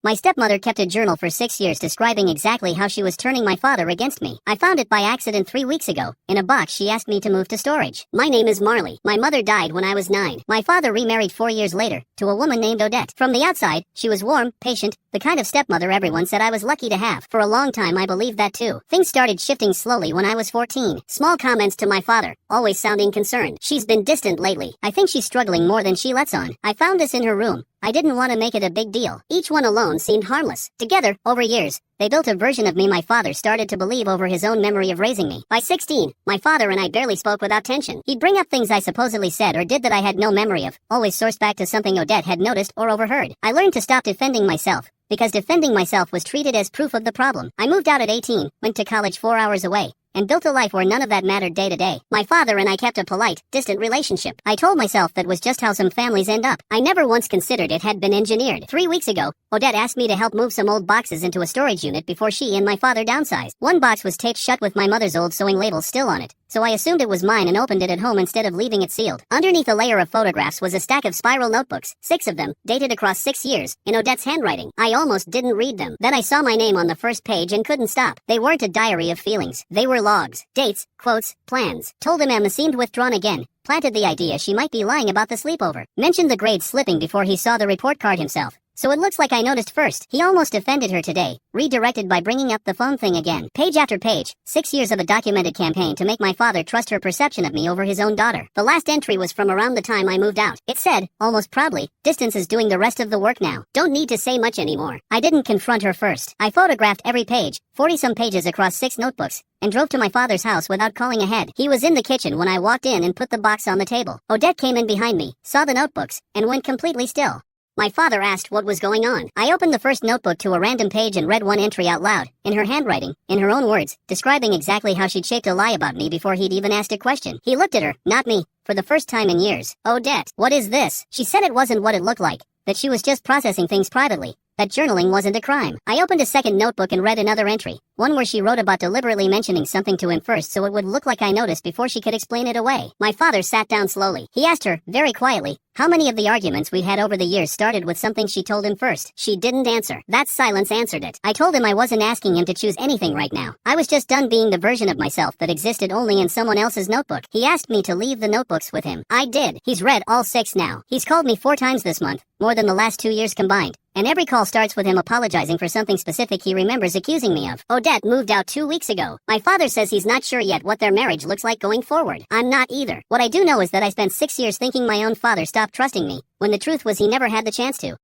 My stepmother kept a journal for 6 years describing exactly how she was turning my father against me. I found it by accident 3 weeks ago. In a box she asked me to move to storage. My name is Marley. My mother died when I was 9. My father remarried 4 years later, to a woman named Odette. From the outside, she was warm, patient, the kind of stepmother everyone said I was lucky to have. For a long time I believed that too. Things started shifting slowly when I was 14. Small comments to my father, always sounding concerned. She's been distant lately. I think she's struggling more than she lets on. I found this in her room. I didn't want to make it a big deal. Each one alone seemed harmless. Together, over years, they built a version of me my father started to believe over his own memory of raising me. By 16, my father and I barely spoke without tension. He'd bring up things I supposedly said or did that I had no memory of, always sourced back to something Odette had noticed or overheard. I learned to stop defending myself, because defending myself was treated as proof of the problem. I moved out at 18, went to college 4 hours away, and built a life where none of that mattered day to day. My father and I kept a polite, distant relationship. I told myself that was just how some families end up. I never once considered it had been engineered. 3 weeks ago, Odette asked me to help move some old boxes into a storage unit before she and my father downsized. One box was taped shut with my mother's old sewing label still on it, so I assumed it was mine and opened it at home instead of leaving it sealed. Underneath a layer of photographs was a stack of spiral notebooks, 6 of them, dated across 6 years, in Odette's handwriting. I almost didn't read them. Then I saw my name on the first page and couldn't stop. They weren't a diary of feelings. They were logs, dates, quotes, plans. Told him Emma seemed withdrawn again. Planted the idea she might be lying about the sleepover. Mentioned the grades slipping before he saw the report card himself. So it looks like I noticed first. He almost offended her today, redirected by bringing up the phone thing again. Page after page, 6 years of a documented campaign to make my father trust her perception of me over his own daughter. The last entry was from around the time I moved out. It said, almost proudly, "Distance is doing the rest of the work now. Don't need to say much anymore." I didn't confront her first. I photographed every page, 40-some pages across 6 notebooks, and drove to my father's house without calling ahead. He was in the kitchen when I walked in and put the box on the table. Odette came in behind me, saw the notebooks, and went completely still. My father asked what was going on. I opened the first notebook to a random page and read one entry out loud, in her handwriting, in her own words, describing exactly how she'd shaped a lie about me before he'd even asked a question. He looked at her, not me, for the first time in years. "Odette, what is this?" She said it wasn't what it looked like, that she was just processing things privately, that journaling wasn't a crime. I opened a second notebook and read another entry, one where she wrote about deliberately mentioning something to him first so it would look like I noticed before she could explain it away. My father sat down slowly. He asked her, very quietly, how many of the arguments we had over the years started with something she told him first. She didn't answer. That silence answered it. I told him I wasn't asking him to choose anything right now. I was just done being the version of myself that existed only in someone else's notebook. He asked me to leave the notebooks with him. I did. He's read all 6 now. He's called me 4 times this month, more than the last 2 years combined. And every call starts with him apologizing for something specific he remembers accusing me of. Odette moved out 2 weeks ago. My father says he's not sure yet what their marriage looks like going forward. I'm not either. What I do know is that I spent 6 years thinking my own father stopped trusting me, when the truth was he never had the chance to.